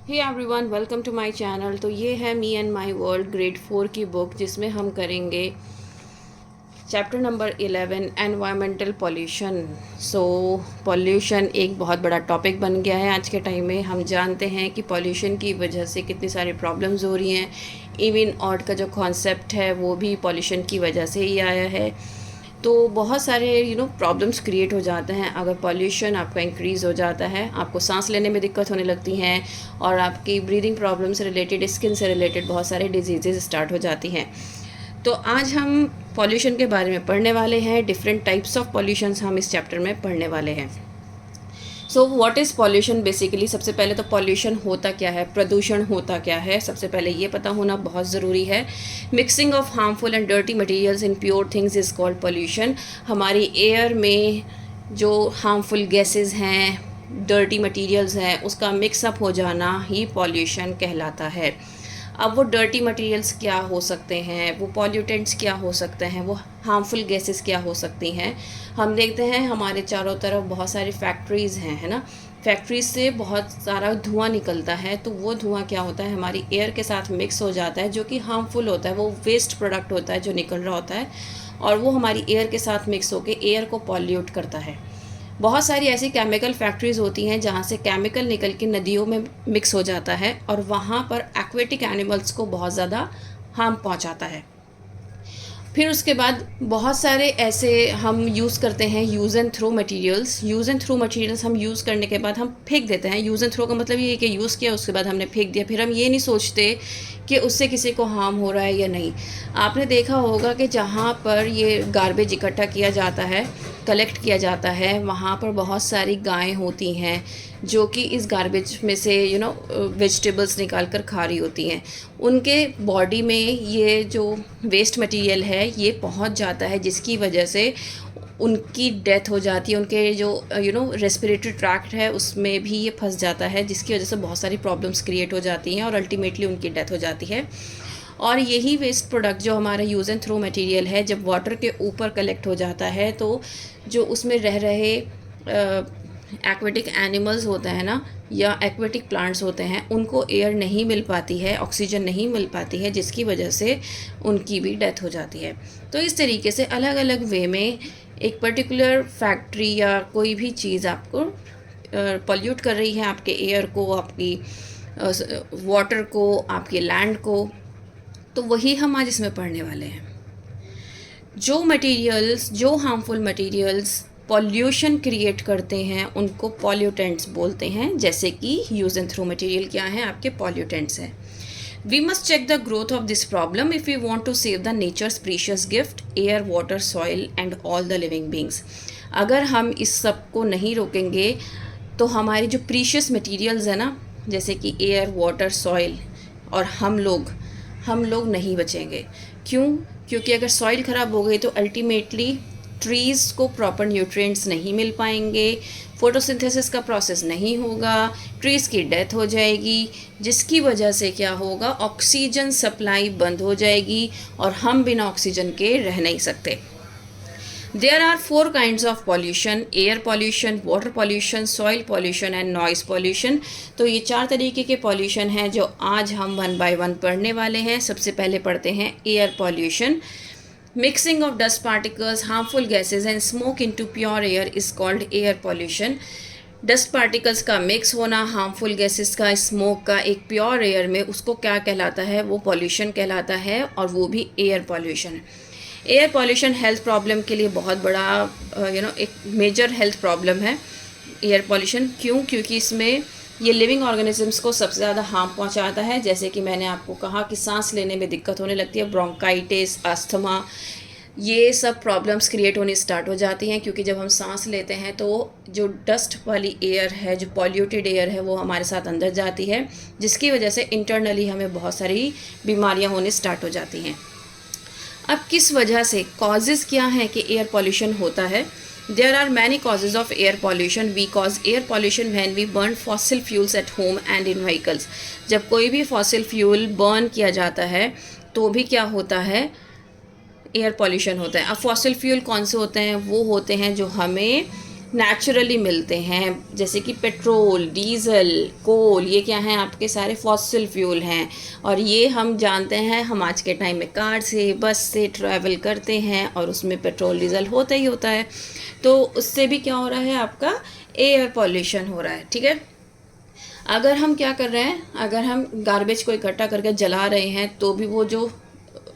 Hey everyone, welcome to my channel. तो ये है me and my world grade 4 की बुक, जिसमें हम करेंगे chapter number 11 environmental pollution. So pollution एक बहुत बड़ा टॉपिक बन गया है आज के टाइम में। हम जानते हैं कि पॉल्यूशन की वजह से कितनी सारी प्रॉब्लम्स हो रही हैं। इवन ऑड का जो कॉन्सेप्ट है वो भी पॉल्यूशन की वजह से ही आया है। तो बहुत सारे प्रॉब्लम्स क्रिएट हो जाते हैं अगर पॉल्यूशन आपका इंक्रीज़ हो जाता है। आपको सांस लेने में दिक्कत होने लगती हैं और आपकी ब्रीदिंग प्रॉब्लम से रिलेटेड, स्किन से रिलेटेड बहुत सारे डिजीज़ स्टार्ट हो जाती हैं। तो आज हम पॉल्यूशन के बारे में पढ़ने वाले हैं। डिफरेंट टाइप्स ऑफ पॉल्यूशंस हम इस चैप्टर में पढ़ने वाले हैं। So what is pollution basically. सबसे पहले तो पॉल्यूशन होता क्या है, प्रदूषण होता क्या है, सबसे पहले ये पता होना बहुत ज़रूरी है। Mixing of harmful and dirty materials in pure things is called pollution. हमारी एयर में जो हार्मफुल गैसेस हैं, डर्टी मटेरियल्स हैं, उसका मिक्सअप हो जाना ही पॉल्यूशन कहलाता है। अब वो डर्टी मटेरियल्स क्या हो सकते हैं, वो पॉल्यूटेंट्स क्या हो सकते हैं, वो हार्मफुल गैसेस क्या हो सकती हैं। हम देखते हैं हमारे चारों तरफ बहुत सारी फैक्ट्रीज़ हैं, है ना। फैक्ट्रीज से बहुत सारा धुआं निकलता है, तो वो धुआं क्या होता है, हमारी एयर के साथ मिक्स हो जाता है, जो कि हार्मफुल होता है। वो वेस्ट प्रोडक्ट होता है जो निकल रहा होता है, और वो हमारी एयर के साथ मिक्स होकर एयर को पॉल्यूट करता है। बहुत सारी ऐसी केमिकल फैक्ट्रीज़ होती हैं जहाँ से केमिकल निकल के नदियों में मिक्स हो जाता है और वहाँ पर एक्वेटिक एनिमल्स को बहुत ज़्यादा हार्म पहुँचाता है। फिर उसके बाद बहुत सारे ऐसे हम यूज़ करते हैं use and throw materials. Use and throw materials हम यूज़ करने के बाद हम फेंक देते हैं। यूज़ एंड थ्रो का मतलब ये है कि यूज़ किया, उसके बाद हमने फेंक दिया। फिर हम ये नहीं सोचते कि उससे किसी को हार्म हो रहा है या नहीं। आपने देखा होगा कि जहाँ पर ये गार्बेज इकट्ठा किया जाता है, कलेक्ट किया जाता है, वहाँ पर बहुत सारी गायें होती हैं जो कि इस गार्बेज में से वेजिटेबल्स निकाल कर खा रही होती हैं। उनके बॉडी में ये जो वेस्ट मटेरियल है ये पहुंच जाता है, जिसकी वजह से उनकी डेथ हो जाती है। उनके जो रेस्पिरेटरी ट्रैक्ट है उसमें भी ये फंस जाता है, जिसकी वजह से बहुत सारी प्रॉब्लम्स क्रिएट हो जाती हैं और अल्टीमेटली उनकी डेथ हो जाती है। और यही वेस्ट प्रोडक्ट जो हमारा यूज़ एंड थ्रो मटेरियल है, जब वाटर के ऊपर कलेक्ट हो जाता है तो जो उसमें रह रहे एक्वेटिक एनिमल्स होते हैं ना, या एक्वेटिक प्लांट्स होते हैं, उनको एयर नहीं मिल पाती है, ऑक्सीजन नहीं मिल पाती है, जिसकी वजह से उनकी भी डेथ हो जाती है। तो इस तरीके से अलग अलग वे में एक पर्टिकुलर फैक्ट्री या कोई भी चीज़ आपको पॉल्यूट कर रही है, आपके एयर को, आपकी वाटर को, आपके लैंड को। तो वही हम आज इसमें पढ़ने वाले हैं। जो हार्मफुल मटेरियल्स पॉल्यूशन क्रिएट करते हैं उनको पॉल्यूटेंट्स बोलते हैं। जैसे कि यूज़ एंड थ्रो मटेरियल क्या हैं, आपके पॉल्यूटेंट्स हैं। We must check the growth of this problem if we want to save the nature's precious gift air, water, soil and all the living beings. अगर हम इस सब को नहीं रोकेंगे तो हमारी जो प्रीशियस मटेरियल्स है ना, जैसे कि एयर, वाटर, सॉइल, और हम लोग नहीं बचेंगे। क्यों? क्योंकि अगर सॉइल ख़राब हो गई तो अल्टीमेटली ट्रीज़ को प्रॉपर न्यूट्रिएंट्स नहीं मिल पाएंगे, फोटोसिंथेसिस का प्रोसेस नहीं होगा, ट्रीज़ की डेथ हो जाएगी, जिसकी वजह से क्या होगा, ऑक्सीजन सप्लाई बंद हो जाएगी और हम बिना ऑक्सीजन के रह नहीं सकते। There are 4 kinds of pollution: air pollution, water pollution, soil pollution and noise pollution। तो ये 4 तरीके के pollution हैं जो आज हम 1 by 1 पढ़ने वाले हैं। सबसे पहले पढ़ते हैं air pollution। Mixing of dust particles, harmful gases and smoke into pure air is called air pollution। Dust particles का मिक्स होना, हार्मफुल गैसेस का, स्मोक का एक प्योर एयर में, उसको क्या कहलाता है, वो पॉल्यूशन कहलाता है, और वो भी air pollution. Air pollution health problem के लिए बहुत बड़ा एक मेजर हेल्थ प्रॉब्लम है एयर पॉल्यूशन। क्यों? क्योंकि इसमें ये लिविंग ऑर्गेनिजम्स को सबसे ज़्यादा हार्म पहुंचाता है। जैसे कि मैंने आपको कहा कि सांस लेने में दिक्कत होने लगती है, ब्रोंकाइटिस, अस्थमा, ये सब प्रॉब्लम्स क्रिएट होनी स्टार्ट हो जाती हैं। क्योंकि जब हम सांस लेते हैं तो जो डस्ट वाली एयर है, जो पॉल्यूटेड एयर है, वो हमारे साथ अंदर जाती है, जिसकी वजह से इंटरनली हमें बहुत सारी बीमारियां होने स्टार्ट हो जाती हैं। अब किस वजह से, कॉजेज़ क्या हैं कि एयर पॉल्यूशन होता है? There are many causes of air pollution. We cause air pollution when we burn fossil fuels at home and in vehicles. जब कोई भी फॉसिल फ्यूल बर्न किया जाता है तो भी क्या होता है, एयर पॉल्यूशन होता है। अब फॉसिल फ्यूल कौन से होते हैं? वो होते हैं जो हमें नेचुरली मिलते हैं, जैसे कि पेट्रोल, डीज़ल, कोल, ये क्या हैं आपके सारे फॉसिल फ्यूल हैं। और ये हम जानते हैं, हम आज के टाइम में कार से, बस से ट्रैवल करते हैं और उसमें पेट्रोल डीज़ल होता ही होता है। तो उससे भी क्या हो रहा है, आपका एयर पॉल्यूशन हो रहा है। ठीक है, अगर हम क्या कर रहे हैं, अगर हम गार्बेज को इकट्ठा करके जला रहे हैं तो भी वो जो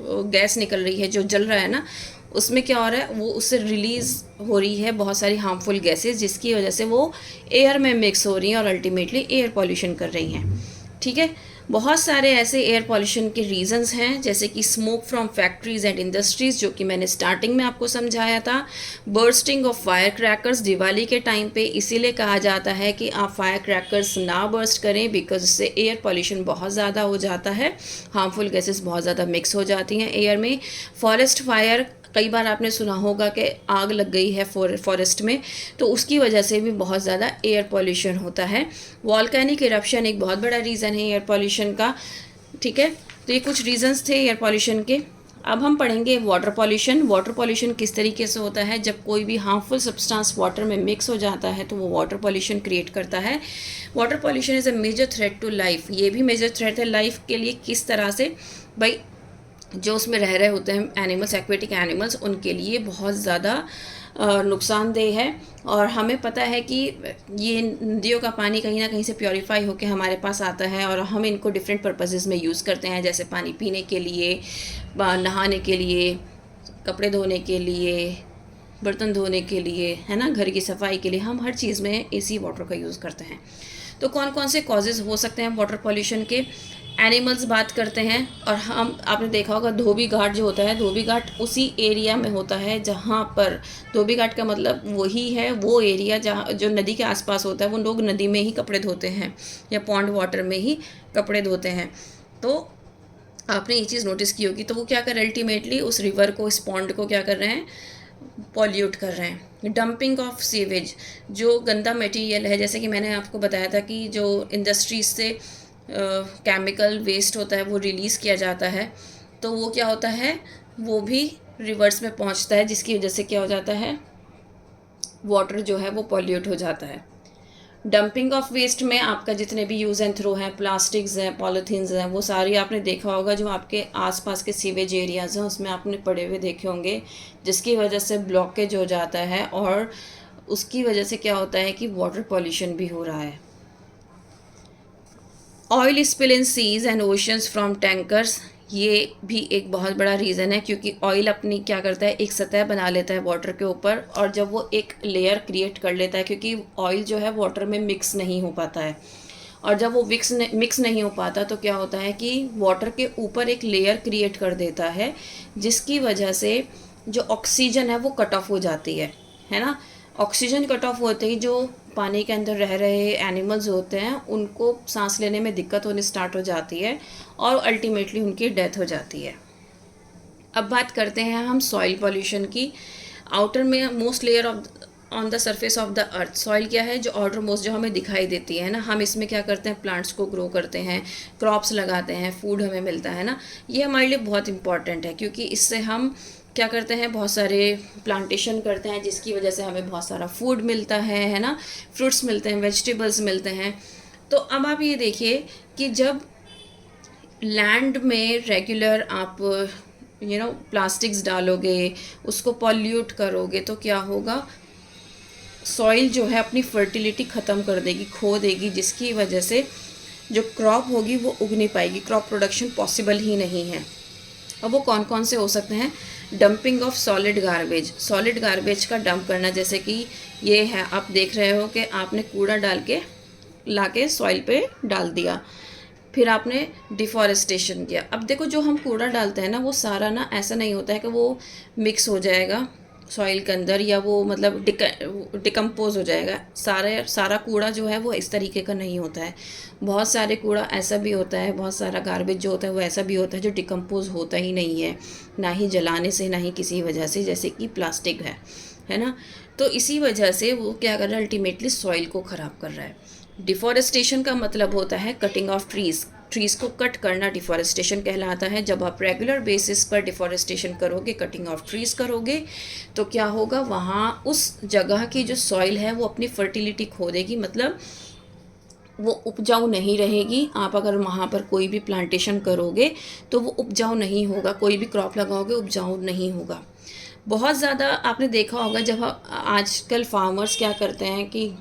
गैस निकल रही है, जो जल रहा है ना, उसमें क्या हो रहा है, वो उससे रिलीज़ हो रही है बहुत सारी हार्मफुल गैसेस, जिसकी वजह से वो एयर में मिक्स हो रही हैं और अल्टीमेटली एयर पॉल्यूशन कर रही हैं। ठीक है, बहुत सारे ऐसे एयर पॉल्यूशन के रीजंस हैं, जैसे कि smoke from factories and industries, जो कि मैंने स्टार्टिंग में आपको समझाया था। Bursting of fire crackers, Diwali के टाइम पे इसीलिए कहा जाता है कि आप फायर क्रैकर्स ना बर्स्ट करें, बिकॉज इससे एयर पॉल्यूशन बहुत ज़्यादा हो जाता है, हार्मफुल गैसेस बहुत ज़्यादा मिक्स हो जाती हैं एयर में। फॉरेस्ट फायर, कई बार आपने सुना होगा कि आग लग गई है फॉरेस्ट में, तो उसकी वजह से भी बहुत ज़्यादा एयर पॉल्यूशन होता है। वॉल्केनिक इरप्शन एक बहुत बड़ा रीज़न है एयर पॉल्यूशन का। ठीक है, तो ये कुछ रीजंस थे एयर पॉल्यूशन के। अब हम पढ़ेंगे वाटर पॉल्यूशन। वाटर पॉल्यूशन किस तरीके से होता है, जब कोई भी हार्मफुल सब्सटेंस वाटर में मिक्स हो जाता है तो वो वाटर पॉल्यूशन क्रिएट करता है। Water pollution is a major threat to life. ये भी मेजर थ्रेट है लाइफ के लिए। किस तरह से, भाई जो उसमें रह रहे होते हैं एनिमल्स, एक्वेटिक एनिमल्स, उनके लिए बहुत ज़्यादा नुकसानदेह है। और हमें पता है कि ये नदियों का पानी कहीं ना कहीं से प्योरीफाई होकर हमारे पास आता है और हम इनको डिफरेंट पर्पसेस में यूज़ करते हैं, जैसे पानी पीने के लिए, नहाने के लिए, कपड़े धोने के लिए, बर्तन धोने के लिए, है ना, घर की सफाई के लिए, हम हर चीज़ में इसी वाटर का यूज़ करते हैं। तो कौन कौन से कॉजेज़ हो सकते हैं वाटर पॉल्यूशन के। एनिमल्स बात करते हैं, और हम, आपने देखा होगा धोबी घाट जो होता है, धोबी घाट उसी एरिया में होता है जहाँ पर, धोबी घाट का मतलब वही है, वो एरिया जहाँ जो नदी के आसपास होता है, वो लोग नदी में ही कपड़े धोते हैं या पॉन्ड वाटर में ही कपड़े धोते हैं। तो आपने ये चीज़ नोटिस की होगी। तो वो क्या कर रहे हैं, अल्टीमेटली उस रिवर को, इस पॉन्ड को क्या कर रहे हैं, पॉल्यूट कर रहे हैं। डंपिंग ऑफ सीवेज, जो गंदा मटेरियल है, जैसे कि मैंने आपको बताया था कि जो इंडस्ट्रीज से केमिकल वेस्ट होता है वो रिलीज़ किया जाता है, तो वो क्या होता है, वो भी रिवर्स में पहुंचता है, जिसकी वजह से क्या हो जाता है, वाटर जो है वो पॉल्यूट हो जाता है। डंपिंग ऑफ वेस्ट में आपका जितने भी यूज़ एंड थ्रो हैं, प्लास्टिक्स हैं, पॉलीथीन्स हैं, वो सारी आपने देखा होगा, जो आपके आसपास के सीवेज एरियाज़ हैं उसमें आपने पड़े हुए देखे होंगे, जिसकी वजह से ब्लॉकेज हो जाता है और उसकी वजह से क्या होता है कि वाटर पॉल्यूशन भी हो रहा है। Oil spill in seas and oceans from tankers, ये भी एक बहुत बड़ा रीज़न है, क्योंकि ऑयल अपनी क्या करता है, एक सतह बना लेता है वाटर के ऊपर, और जब वो एक लेयर क्रिएट कर लेता है, क्योंकि ऑयल जो है वाटर में मिक्स नहीं हो पाता है, और जब वो मिक्स नहीं हो पाता तो क्या होता है कि वाटर के ऊपर एक लेयर क्रिएट कर देता है, जिसकी वजह से जो ऑक्सीजन है वो कट ऑफ हो जाती है ना। ऑक्सीजन कट ऑफ होते ही जो पानी के अंदर रह रहे एनिमल्स होते हैं उनको सांस लेने में दिक्कत होने स्टार्ट हो जाती है और अल्टीमेटली उनकी डेथ हो जाती है। अब बात करते हैं हम सॉइल पॉल्यूशन की। आउटर में most layer of on the surface of the earth, soil क्या है, जो आउटर मोस्ट जो हमें दिखाई देती है ना, हम इसमें क्या करते हैं, प्लांट्स को ग्रो करते हैं, क्रॉप्स लगाते हैं, फूड हमें मिलता है ना। ये हमारे लिए बहुत इंपॉर्टेंट है, क्योंकि इससे हम क्या करते हैं, बहुत सारे प्लांटेशन करते हैं, जिसकी वजह से हमें बहुत सारा फूड मिलता है ना, फ्रूट्स मिलते हैं, वेजिटेबल्स मिलते हैं। तो अब आप ये देखिए कि जब लैंड में रेगुलर आप प्लास्टिक्स डालोगे, उसको पॉल्यूट करोगे, तो क्या होगा, सॉइल जो है अपनी फर्टिलिटी ख़त्म कर देगी, खो देगी, जिसकी वजह से जो क्रॉप होगी वो उग नहीं पाएगी, क्रॉप प्रोडक्शन पॉसिबल ही नहीं है। अब वो कौन कौन से हो सकते हैं, dumping of solid garbage, solid garbage का डंप करना, जैसे कि ये है, आप देख रहे हो कि आपने कूड़ा डाल के ला के सॉइल पे डाल दिया, फिर आपने डिफॉरेस्टेशन किया। अब देखो जो हम कूड़ा डालते हैं ना, वो सारा ना ऐसा नहीं होता है कि वो मिक्स हो जाएगा सॉइल के अंदर, या वो मतलब डिकम्पोज हो जाएगा। सारा कूड़ा जो है वो इस तरीके का नहीं होता है। बहुत सारे कूड़ा ऐसा भी होता है, बहुत सारा गार्बेज जो होता है वो ऐसा भी होता है जो डिकम्पोज होता ही नहीं है, ना ही जलाने से, ना ही किसी वजह से, जैसे कि प्लास्टिक है ना। तो इसी वजह से वो क्या कर रहा है, अल्टीमेटली सॉइल को ख़राब कर रहा है। डिफॉरेस्टेशन का मतलब होता है कटिंग ऑफ ट्रीज़। ट्रीज़ को कट करना डिफॉरेस्टेशन कहलाता है। जब आप रेगुलर बेसिस पर डिफॉरेस्टेशन करोगे, कटिंग ऑफ ट्रीज़ करोगे, तो क्या होगा, वहाँ उस जगह की जो सॉइल है वो अपनी फर्टिलिटी खो देगी, मतलब वो उपजाऊ नहीं रहेगी। आप अगर वहाँ पर कोई भी प्लांटेशन करोगे तो वो उपजाऊ नहीं होगा, कोई भी क्रॉप लगाओगे उपजाऊ नहीं होगा। बहुत ज़्यादा आपने देखा होगा जब आजकल फार्मर्स क्या करते हैं कि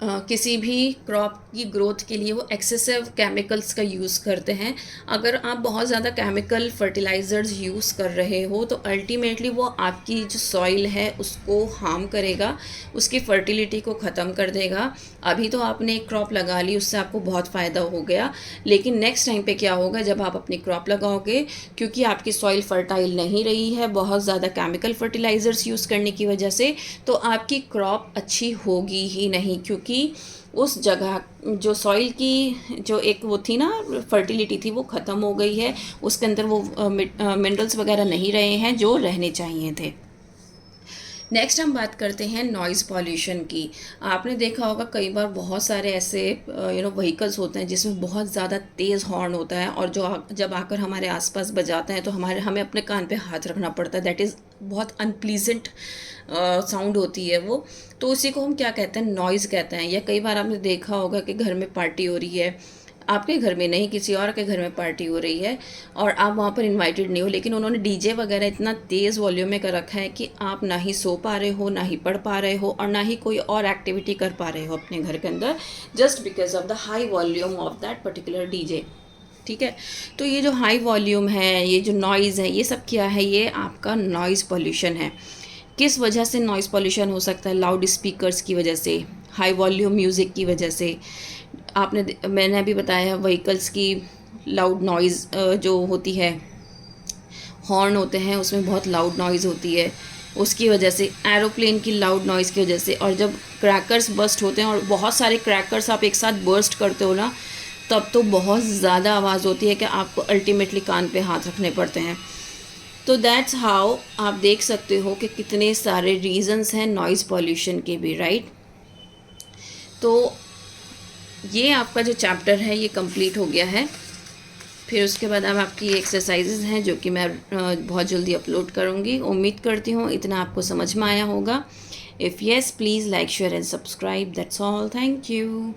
किसी भी क्रॉप की ग्रोथ के लिए वो एक्सेसिव केमिकल्स का यूज़ करते हैं। अगर आप बहुत ज़्यादा केमिकल फर्टिलाइज़र्स यूज़ कर रहे हो तो अल्टीमेटली वो आपकी जो सॉइल है उसको हार्म करेगा, उसकी फर्टिलिटी को ख़त्म कर देगा। अभी तो आपने एक क्रॉप लगा ली, उससे आपको बहुत फ़ायदा हो गया, लेकिन नेक्स्ट टाइम पे क्या होगा, जब आप अपनी क्रॉप लगाओगे, क्योंकि आपकी सॉइल फर्टाइल नहीं रही है बहुत ज़्यादा केमिकल फर्टिलाइज़र्स यूज़ करने की वजह से, तो आपकी क्रॉप अच्छी होगी ही नहीं, क्योंकि उस जगह जो सॉइल की जो एक वो थी ना फर्टिलिटी थी वो ख़त्म हो गई है, उसके अंदर वो मिनरल्स वगैरह नहीं रहे हैं जो रहने चाहिए थे। नेक्स्ट हम बात करते हैं नॉइज़ पॉल्यूशन की। आपने देखा होगा कई बार बहुत सारे ऐसे व्हीकल्स होते हैं जिसमें बहुत ज़्यादा तेज़ हॉर्न होता है, और जब आकर हमारे आसपास बजाते हैं तो हमें अपने कान पे हाथ रखना पड़ता है। दैट इज़ बहुत अनप्लीजेंट साउंड होती है वो। तो उसी को हम क्या कहते हैं, नॉइज़ कहते हैं। या कई बार आपने देखा होगा कि घर में पार्टी हो रही है, आपके घर में नहीं, किसी और के घर में पार्टी हो रही है और आप वहाँ पर इनवाइटेड नहीं हो, लेकिन उन्होंने डीजे वगैरह इतना तेज़ वॉल्यूम में कर रखा है कि आप ना ही सो पा रहे हो, ना ही पढ़ पा रहे हो, और ना ही कोई और एक्टिविटी कर पा रहे हो अपने घर के अंदर, just because of the high volume of that particular DJ. ठीक है, तो ये जो हाई वॉल्यूम है, ये जो नॉइज़ है, ये सब क्या है, ये आपका नॉइज़ पॉल्यूशन है। किस वजह से नॉइज़ पॉल्यूशन हो सकता है? लाउड स्पीकर्स की वजह से, हाई वॉल्यूम म्यूज़िक की वजह से। मैंने अभी बताया व्हीकल्स की लाउड नॉइज़ जो होती है, हॉर्न होते हैं उसमें बहुत लाउड नॉइज़ होती है, उसकी वजह से, एरोप्लेन की लाउड नॉइज़ की वजह से। और जब क्रैकर्स बर्स्ट होते हैं और बहुत सारे क्रैकर्स आप एक साथ बर्स्ट करते हो ना, तब तो बहुत ज़्यादा आवाज़ होती है कि आपको अल्टीमेटली कान पे हाथ रखने पड़ते हैं। तो दैट्स हाउ आप देख सकते हो कि कितने सारे रीज़न्स हैं नॉइज़ पॉल्यूशन के भी, राइट। तो ये आपका जो चैप्टर है ये कंप्लीट हो गया है। फिर उसके बाद अब आपकी एक्सरसाइजेज हैं जो कि मैं बहुत जल्दी अपलोड करूँगी। उम्मीद करती हूँ इतना आपको समझ में आया होगा। If yes, please like, share and subscribe. That's all. Thank you.